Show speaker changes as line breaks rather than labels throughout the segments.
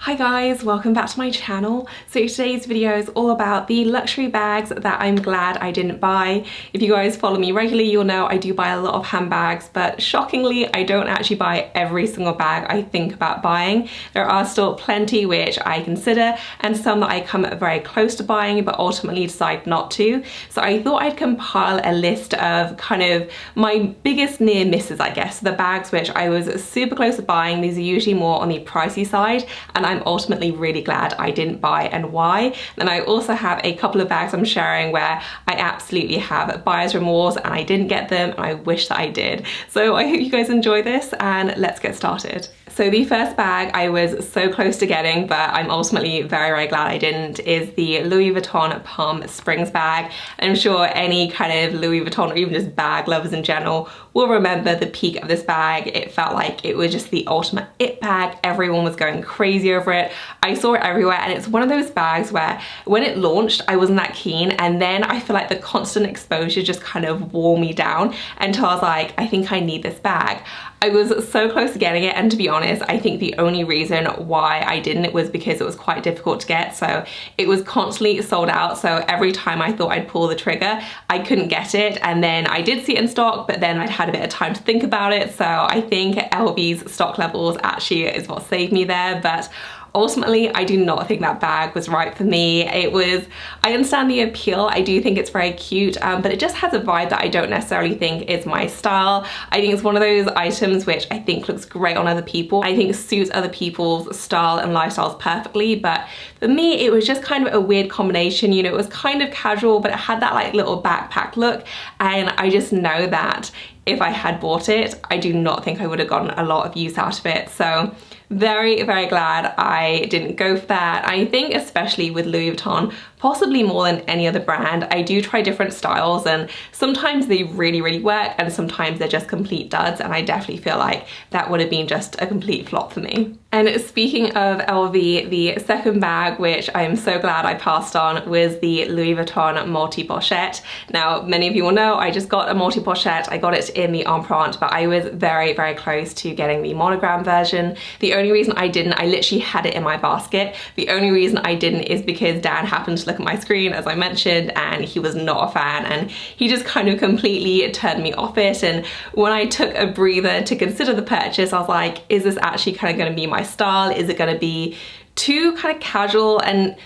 Hi guys, welcome back to my channel. So today's video is all about the luxury bags that I'm glad I didn't buy. If you guys follow me regularly, you'll know I do buy a lot of handbags, but shockingly, I don't actually buy every single bag I think about buying. There are still plenty which I consider and some that I come very close to buying but ultimately decide not to. So I thought I'd compile a list of kind of my biggest near misses, I guess, the bags which I was super close to buying. These are usually more on the pricey side, and I'm ultimately really glad I didn't buy and why. And I also have a couple of bags I'm sharing where I absolutely have buyer's remorse and I didn't get them and I wish that I did. So I hope you guys enjoy this and let's get started. So the first bag I was so close to getting, but I'm ultimately very, very glad I didn't, is the Louis Vuitton Palm Springs bag. I'm sure any kind of Louis Vuitton or even just bag lovers in general will remember the peak of this bag. It felt like it was just the ultimate it bag. Everyone was going crazy over it. I saw it everywhere, and it's one of those bags where when it launched I wasn't that keen, and then I feel like the constant exposure just kind of wore me down until I was like, I think I need this bag. I was so close to getting it, and to be honest, I think the only reason why I didn't was because it was quite difficult to get. So it was constantly sold out, so every time I thought I'd pull the trigger I couldn't get it, and then I did see it in stock, but then I'd had a bit of time to think about it. So I think LV's stock levels actually is what saved me there, but ultimately, I do not think that bag was right for me. I understand the appeal, I do think it's very cute, but it just has a vibe that I don't necessarily think is my style. I think it's one of those items which I think looks great on other people. I think suits other people's style and lifestyles perfectly, but for me, it was just kind of a weird combination. You know, it was kind of casual, but it had that like little backpack look, and I just know that if I had bought it, I do not think I would have gotten a lot of use out of it. So very, very glad I didn't go for that. I think especially with Louis Vuitton, possibly more than any other brand, I do try different styles, and sometimes they really, really work and sometimes they're just complete duds, and I definitely feel like that would have been just a complete flop for me. And speaking of LV, the second bag which I'm so glad I passed on was the Louis Vuitton multi-pochette. Now, many of you will know I just got a multi-pochette. I got it in the Empreinte, but I was very, very close to getting the monogram version. The only reason I didn't, I literally had it in my basket. The only reason I didn't is because Dan happened to look at my screen, as I mentioned, and he was not a fan, and he just kind of completely turned me off it. And when I took a breather to consider the purchase, I was like, is this actually kind of going to be my style? Is it going to be too kind of casual? And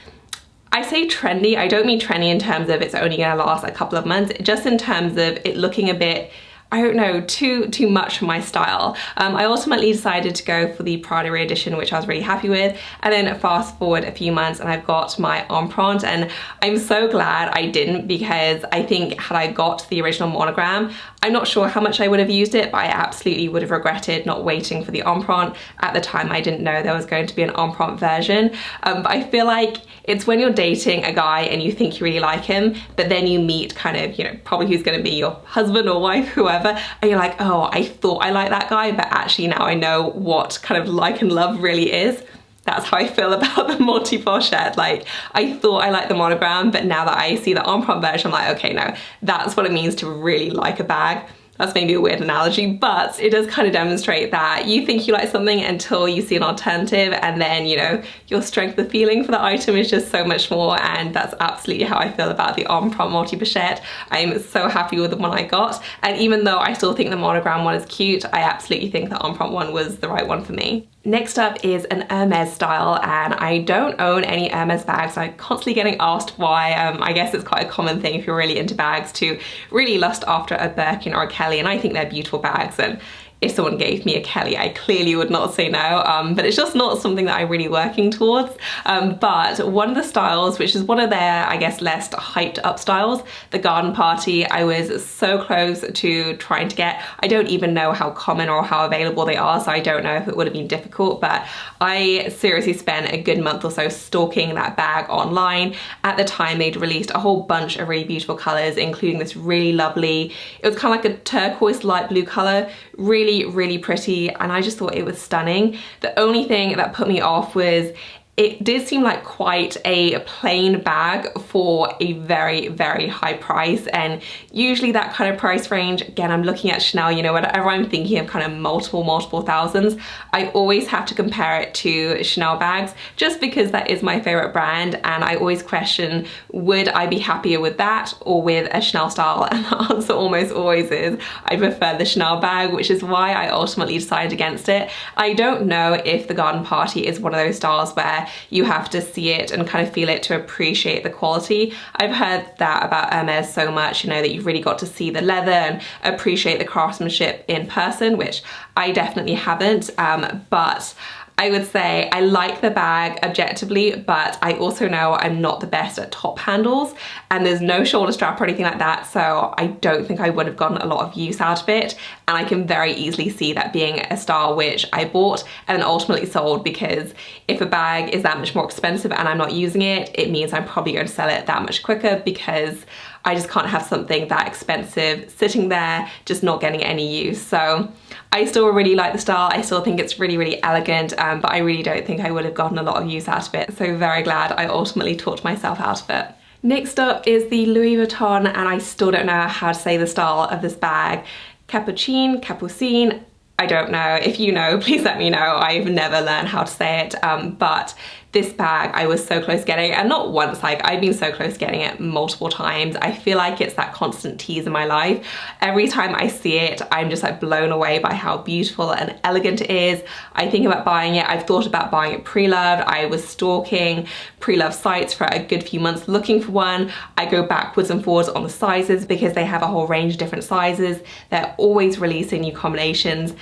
I say trendy, I don't mean trendy in terms of it's only going to last a couple of months, just in terms of it looking a bit, I don't know, too much for my style. I ultimately decided to go for the Prada re-edition, which I was really happy with, and then fast forward a few months and I've got my Empreinte, and I'm so glad I didn't, because I think had I got the original monogram, I'm not sure how much I would have used it, but I absolutely would have regretted not waiting for the Empreinte. At the time, I didn't know there was going to be an Empreinte version, but I feel like it's when you're dating a guy and you think you really like him, but then you meet kind of, you know, probably who's going to be your husband or wife, whoever, and you're like, oh, I thought I liked that guy, but actually now I know what kind of like and love really is. That's how I feel about the multi-pochette. Like, I thought I liked the monogram, but now that I see the Empreinte version, I'm like, okay, no, that's what it means to really like a bag. That's maybe a weird analogy, but it does kind of demonstrate that you think you like something until you see an alternative, and then, you know, your strength of feeling for the item is just so much more, and that's absolutely how I feel about the Empreinte multi-pochette. I'm so happy with the one I got, and even though I still think the monogram one is cute, I absolutely think the Empreinte one was the right one for me. Next up is an Hermes style, and I don't own any Hermes bags. I'm constantly getting asked why. I guess it's quite a common thing if you're really into bags to really lust after a Birkin or a Kelly, and I think they're beautiful bags, and if someone gave me a Kelly, I clearly would not say no, but it's just not something that I'm really working towards. But one of the styles, which is one of their, I guess, less hyped up styles, the Garden Party, I was so close to trying to get. I don't even know how common or how available they are, so I don't know if it would have been difficult, but I seriously spent a good month or so stalking that bag online. At the time, they'd released a whole bunch of really beautiful colors, including this really lovely, it was kind of like a turquoise light blue color, really, really pretty, and I just thought it was stunning. The only thing that put me off was it did seem like quite a plain bag for a very, very high price. And usually that kind of price range, again, I'm looking at Chanel, you know, whenever I'm thinking of kind of multiple thousands, I always have to compare it to Chanel bags just because that is my favorite brand. And I always question, would I be happier with that or with a Chanel style? And the answer almost always is I prefer the Chanel bag, which is why I ultimately decided against it. I don't know if the garden party is one of those styles where you have to see it and kind of feel it to appreciate the quality. I've heard that about Hermes so much, you know, that you've really got to see the leather and appreciate the craftsmanship in person, which I definitely haven't, but I would say I like the bag objectively, but I also know I'm not the best at top handles, and there's no shoulder strap or anything like that, so I don't think I would have gotten a lot of use out of it. And I can very easily see that being a style which I bought and then ultimately sold, because if a bag is that much more expensive and I'm not using it, it means I'm probably going to sell it that much quicker, because I just can't have something that expensive sitting there just not getting any use. So I still really like the style. I still think it's really, really elegant, but I really don't think I would have gotten a lot of use out of it. So very glad I ultimately talked myself out of it. Next up is the Louis Vuitton, and I still don't know how to say the style of this bag. Capucine, I don't know. If you know, please let me know. I've never learned how to say it, but this bag I was so close getting, and not once, like I've been so close getting it multiple times. I feel like it's that constant tease in my life. Every time I see it, I'm just like blown away by how beautiful and elegant it is. I think about buying it. I've thought about buying it pre-loved. I was stalking pre-loved sites for a good few months looking for one. I go backwards and forwards on the sizes because they have a whole range of different sizes. They're always releasing new combinations.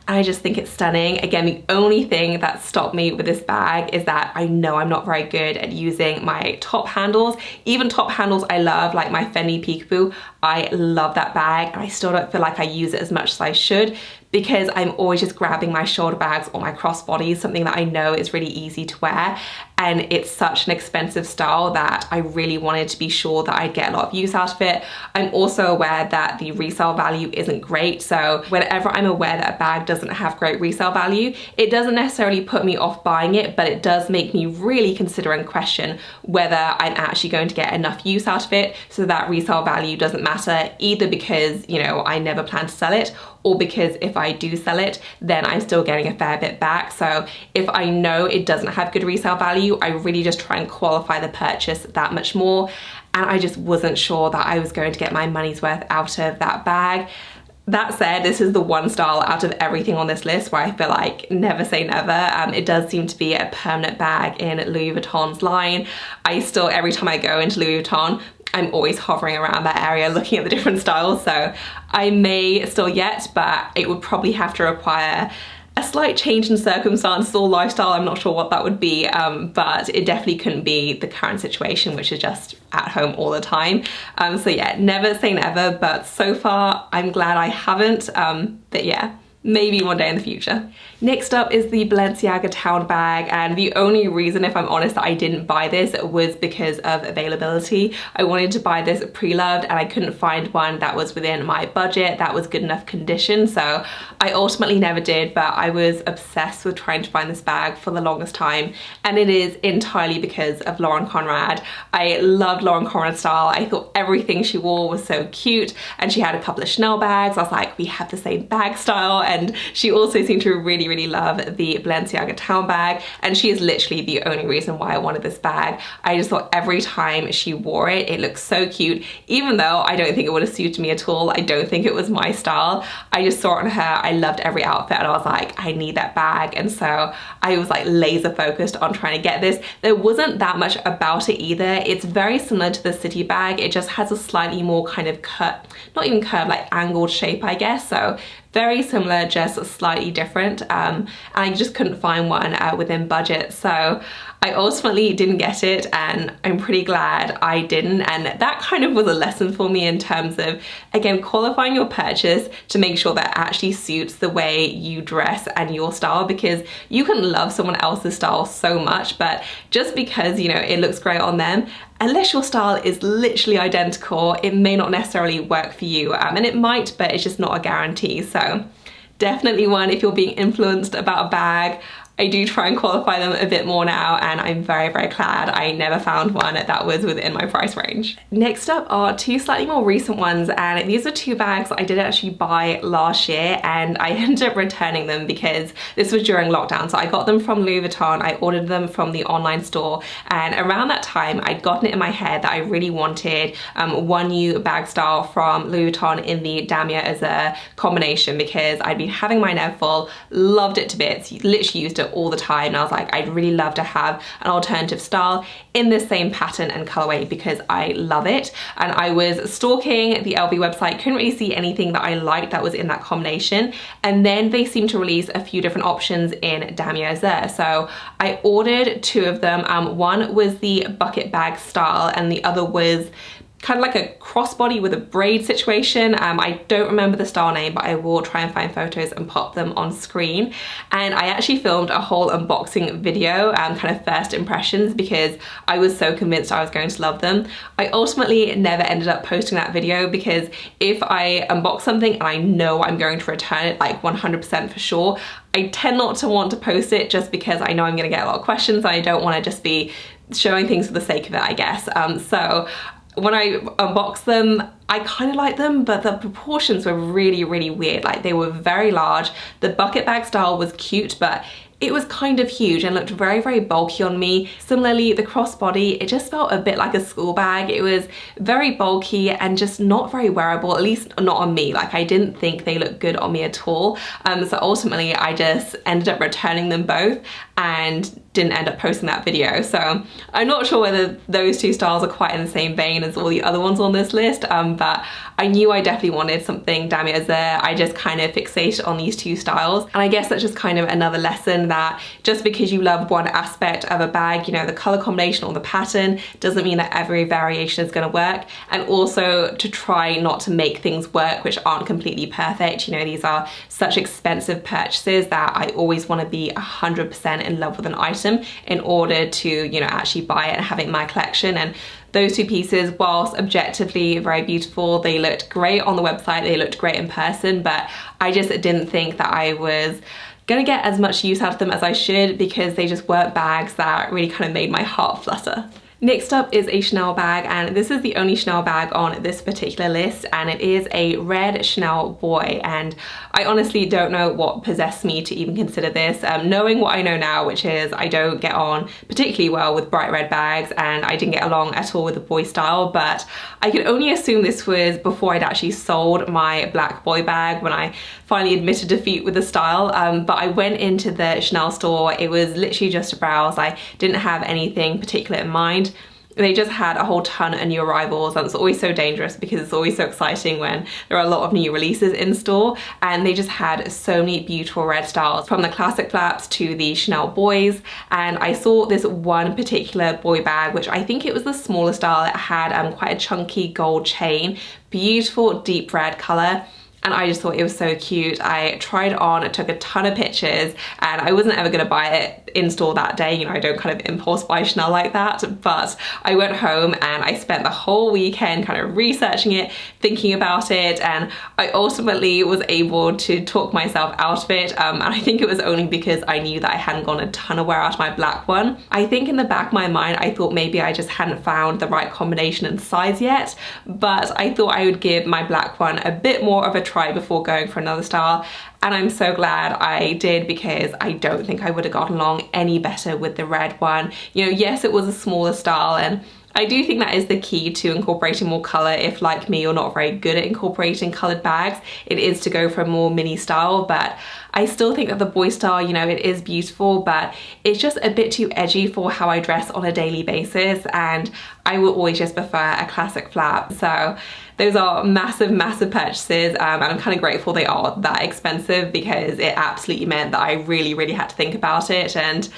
I just think it's stunning. Again, the only thing that stopped me with this bag is that I know I'm not very good at using my top handles. Even top handles I love, like my Fendi Peekaboo. I love that bag, and I still don't feel like I use it as much as I should, because I'm always just grabbing my shoulder bags or my crossbodies, something that I know is really easy to wear. And it's such an expensive style that I really wanted to be sure that I'd get a lot of use out of it. I'm also aware that the resale value isn't great. So whenever I'm aware that a bag doesn't have great resale value, it doesn't necessarily put me off buying it, but it does make me really consider and question whether I'm actually going to get enough use out of it so that resale value doesn't matter, either because, you know, I never plan to sell it, or because if I do sell it, then I'm still getting a fair bit back. So if I know it doesn't have good resale value, I really just try and qualify the purchase that much more. And I just wasn't sure that I was going to get my money's worth out of that bag. That said, this is the one style out of everything on this list where I feel like never say never. It does seem to be a permanent bag in Louis Vuitton's line. I still, every time I go into Louis Vuitton, I'm always hovering around that area looking at the different styles, so I may still get, but it would probably have to require a slight change in circumstances or lifestyle. I'm not sure what that would be, but it definitely couldn't be the current situation, which is just at home all the time. So yeah, never say never, but so far I'm glad I haven't, but yeah, maybe one day in the future. Next up is the Balenciaga Town Bag, and the only reason, if I'm honest, that I didn't buy this was because of availability. I wanted to buy this pre-loved and I couldn't find one that was within my budget, that was good enough condition, so I ultimately never did, but I was obsessed with trying to find this bag for the longest time, and it is entirely because of Lauren Conrad. I loved Lauren Conrad's style. I thought everything she wore was so cute, and she had a couple of Chanel bags. I was like, we have the same bag style, and she also seemed to really love the Balenciaga Town Bag, and she is literally the only reason why I wanted this bag. I just thought every time she wore it, it looked so cute, even though I don't think it would have suited me at all. I don't think it was my style. I just saw it on her, I loved every outfit, and I was like, I need that bag, and so I was like laser focused on trying to get this. There wasn't that much about it either. It's very similar to the City bag, it just has a slightly more kind of cut, not even curved, like angled shape, I guess, so very similar, just slightly different, and I just couldn't find one within budget, so I ultimately didn't get it, and I'm pretty glad I didn't. And that kind of was a lesson for me in terms of, again, qualifying your purchase to make sure that it actually suits the way you dress and your style, because you can love someone else's style so much, but just because, you know, it looks great on them, unless your style is literally identical, it may not necessarily work for you, and it might, but it's just not a guarantee. So definitely one, if you're being influenced about a bag, I do try and qualify them a bit more now, and I'm very, very glad I never found one that was within my price range. Next up are two slightly more recent ones, and these are two bags that I did actually buy last year, and I ended up returning them because this was during lockdown. So I got them from Louis Vuitton, I ordered them from the online store, and around that time I'd gotten it in my head that I really wanted one new bag style from Louis Vuitton in the Damier Azur combination, because I'd been having my Nev full, loved it to bits, literally used it all the time, and I was like, I'd really love to have an alternative style in this same pattern and colorway because I love it. And I was stalking the LV website, couldn't really see anything that I liked that was in that combination, and then they seemed to release a few different options in Damier Azur. So I ordered two of them. One was the bucket bag style, and the other was kind of like a crossbody with a braid situation. I don't remember the style name, but I will try and find photos and pop them on screen. And I actually filmed a whole unboxing video, kind of first impressions, because I was so convinced I was going to love them. I ultimately never ended up posting that video because if I unbox something and I know I'm going to return it like 100% for sure, I tend not to want to post it just because I know I'm gonna get a lot of questions and I don't wanna just be showing things for the sake of it, I guess. So when I unboxed them, I kind of liked them, but the proportions were really, really weird. Like, they were very large. The bucket bag style was cute, but it was kind of huge and looked very, very bulky on me. Similarly, the crossbody, it just felt a bit like a school bag. It was very bulky and just not very wearable, at least not on me. Like, I didn't think they looked good on me at all. So ultimately, I just ended up returning them both and didn't end up posting that video. So I'm not sure whether those two styles are quite in the same vein as all the other ones on this list, but I knew I definitely wanted something Damier Azur. I just kind of fixated on these two styles. And I guess that's just kind of another lesson that just because you love one aspect of a bag, you know, the color combination or the pattern, doesn't mean that every variation is going to work. And also to try not to make things work which aren't completely perfect. You know, these are such expensive purchases that I always want to be 100% in love with an item in order to, you know, actually buy it and have it in my collection. And those two pieces, whilst objectively very beautiful, they looked great on the website, they looked great in person, but I just didn't think that I was gonna get as much use out of them as I should, because they just weren't bags that really kind of made my heart flutter. Next up is a Chanel bag, and this is the only Chanel bag on this particular list, and it is a red Chanel boy. And I honestly don't know what possessed me to even consider this, knowing what I know now, which is I don't get on particularly well with bright red bags, and I didn't get along at all with the boy style. But I could only assume this was before I'd actually sold my black boy bag, when I finally admitted defeat with the style. But I went into the Chanel store, it was literally just a browse. I didn't have anything particular in mind. They just had a whole ton of new arrivals, and it's always so dangerous because it's always so exciting when there are a lot of new releases in store. And they just had so many beautiful red styles, from the classic flaps to the Chanel boys. And I saw this one particular boy bag, which I think it was the smaller style. It had quite a chunky gold chain, beautiful deep red color. And I just thought it was so cute. I tried it on, I took a ton of pictures, and I wasn't ever gonna buy it in store that day. You know, I don't kind of impulse buy Chanel like that, but I went home and I spent the whole weekend kind of researching it, thinking about it, and I ultimately was able to talk myself out of it. And I think it was only because I knew that I hadn't gone a ton of wear out of my black one. I think in the back of my mind, I thought maybe I just hadn't found the right combination and size yet, but I thought I would give my black one a bit more of a try before going for another style. And I'm so glad I did, because I don't think I would have gotten along any better with the red one. You know, yes, it was a smaller style, and I do think that is the key to incorporating more color. If, like me, you're not very good at incorporating colored bags, it is to go for a more mini style. But I still think that the boy style, you know, it is beautiful, but it's just a bit too edgy for how I dress on a daily basis, and I will always just prefer a classic flap. So those are massive, massive purchases, and I'm kind of grateful they are that expensive, because it absolutely meant that I really, really had to think about it. And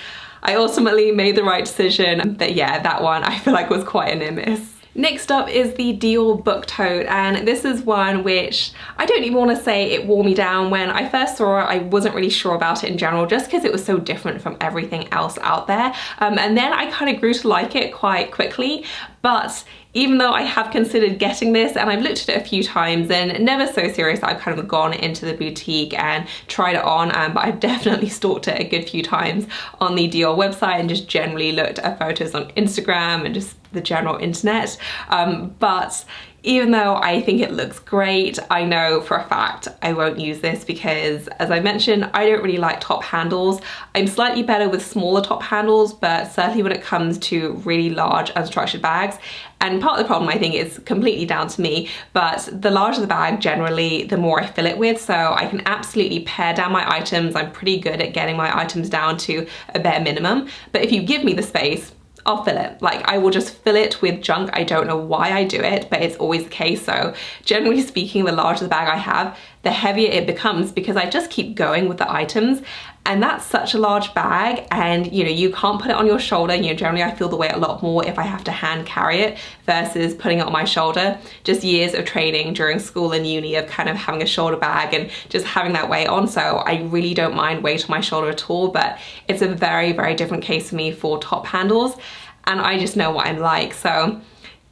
I ultimately made the right decision. But yeah, that one I feel like was quite a near miss. Next up is the Dior book tote, and this is one which I don't even want to say it wore me down. When I first saw it, I wasn't really sure about it in general, just because it was so different from everything else out there. And then I kind of grew to like it quite quickly. But even though I have considered getting this and I've looked at it a few times and never so serious that I've kind of gone into the boutique and tried it on, but I've definitely stalked it a good few times on the Dior website and just generally looked at photos on Instagram and just the general internet. But even though I think it looks great, I know for a fact I won't use this because, as I mentioned, I don't really like top handles. I'm slightly better with smaller top handles, but certainly when it comes to really large unstructured bags, and part of the problem I think is completely down to me, but the larger the bag generally, the more I fill it with, so I can absolutely pare down my items. I'm pretty good at getting my items down to a bare minimum, but if you give me the space, I'll fill it. Like, I will just fill it with junk. I don't know why I do it, but it's always the case. So generally speaking, the larger the bag I have, the heavier it becomes because I just keep going with the items. And that's such a large bag, and you know, you can't put it on your shoulder. You know, generally I feel the weight a lot more if I have to hand carry it versus putting it on my shoulder. Just years of training during school and uni of kind of having a shoulder bag and just having that weight on. So I really don't mind weight on my shoulder at all, but it's a very, very different case for me for top handles. And I just know what I'm like. So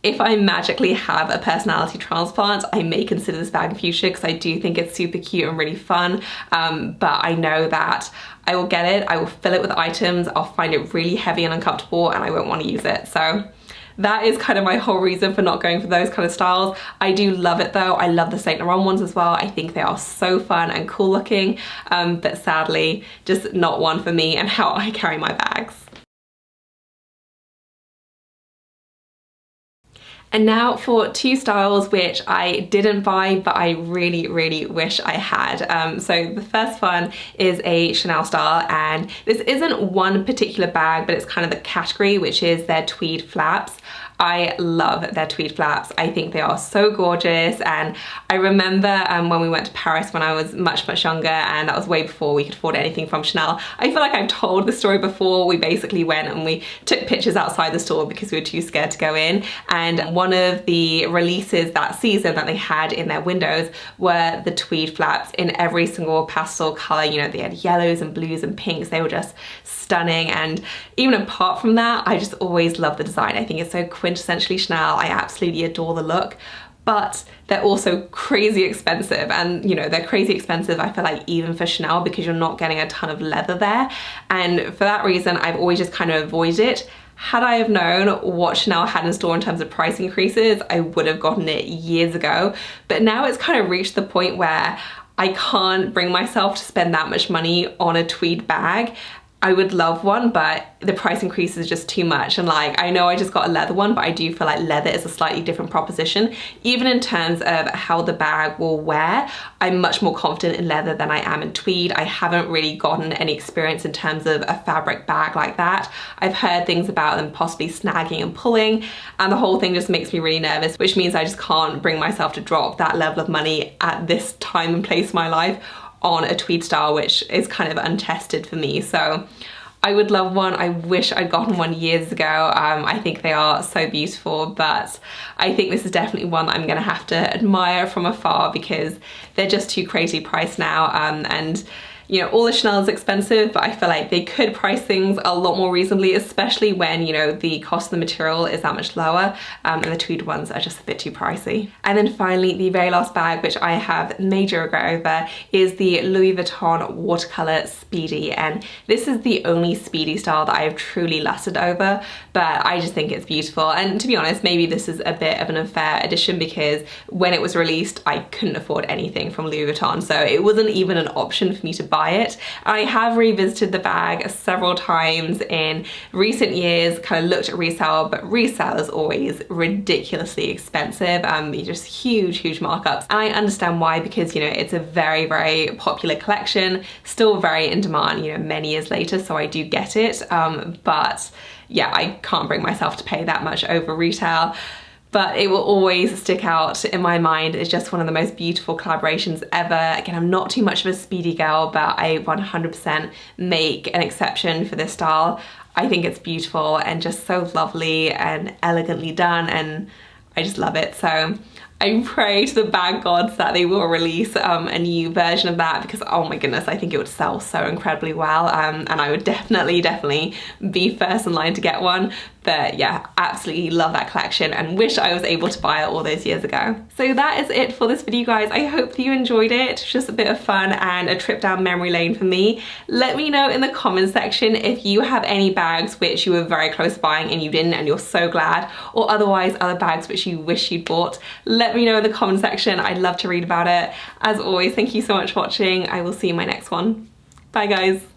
if I magically have a personality transplant, I may consider this bag in future because I do think it's super cute and really fun. But I know that I will get it, I will fill it with items, I'll find it really heavy and uncomfortable, and I won't want to use it. So that is kind of my whole reason for not going for those kind of styles. I do love it though. I love the Saint Laurent ones as well. I think they are so fun and cool looking, but sadly, just not one for me and how I carry my bags. And now for two styles which I didn't buy, but I really, really wish I had. So the first one is a Chanel style, and this isn't one particular bag, but it's kind of the category, which is their tweed flaps. I love their tweed flaps. I think they are so gorgeous, and I remember when we went to Paris when I was much, much younger, and that was way before we could afford anything from Chanel. I feel like I've told the story before. We basically went and we took pictures outside the store because we were too scared to go in, and one of the releases that season that they had in their windows were the tweed flaps in every single pastel color. You know, they had yellows and blues and pinks. They were just stunning, and even apart from that, I just always love the design. I think it's so quintessentially Chanel. I absolutely adore the look, but they're also crazy expensive, and you know, they're crazy expensive, I feel like, even for Chanel, because you're not getting a ton of leather there, and for that reason I've always just kind of avoided it. Had I have known what Chanel had in store in terms of price increases, I would have gotten it years ago, but now it's kind of reached the point where I can't bring myself to spend that much money on a tweed bag. I would love one, but the price increase is just too much. And like, I know I just got a leather one, but I do feel like leather is a slightly different proposition. Even in terms of how the bag will wear, I'm much more confident in leather than I am in tweed. I haven't really gotten any experience in terms of a fabric bag like that. I've heard things about them possibly snagging and pulling, and the whole thing just makes me really nervous, which means I just can't bring myself to drop that level of money at this time and place in my life on a tweed style, which is kind of untested for me. So I would love one. I wish I'd gotten one years ago. I think they are so beautiful, but I think this is definitely one that I'm gonna have to admire from afar because they're just too crazy priced now. And you know, all the Chanel is expensive, but I feel like they could price things a lot more reasonably, especially when, you know, the cost of the material is that much lower, and the tweed ones are just a bit too pricey. And then finally, the very last bag, which I have major regret over, is the Louis Vuitton Watercolor Speedy. And this is the only Speedy style that I have truly lusted over, but I just think it's beautiful. And to be honest, maybe this is a bit of an unfair addition because when it was released, I couldn't afford anything from Louis Vuitton, so it wasn't even an option for me to buy it. I have revisited the bag several times in recent years, kind of looked at resale, but resale is always ridiculously expensive. Just huge markups. And I understand why, because you know, it's a very, very popular collection, still very in demand, you know, many years later, so I do get it. But yeah, I can't bring myself to pay that much over retail. But it will always stick out in my mind as just one of the most beautiful collaborations ever. Again, I'm not too much of a Speedy girl, but I 100% make an exception for this style. I think it's beautiful and just so lovely and elegantly done, and I just love it. So I pray to the bag gods that they will release a new version of that, because oh my goodness, I think it would sell so incredibly well, and I would definitely be first in line to get one. But yeah, absolutely love that collection and wish I was able to buy it all those years ago. So that is it for this video, guys. I hope that you enjoyed it. It's just a bit of fun and a trip down memory lane for me. Let me know in the comments section if you have any bags which you were very close to buying and you didn't and you're so glad, or otherwise other bags which you wish you'd bought. Let me know in the comment section. I'd love to read about it. As always, thank you so much for watching. I will see you in my next one. Bye guys.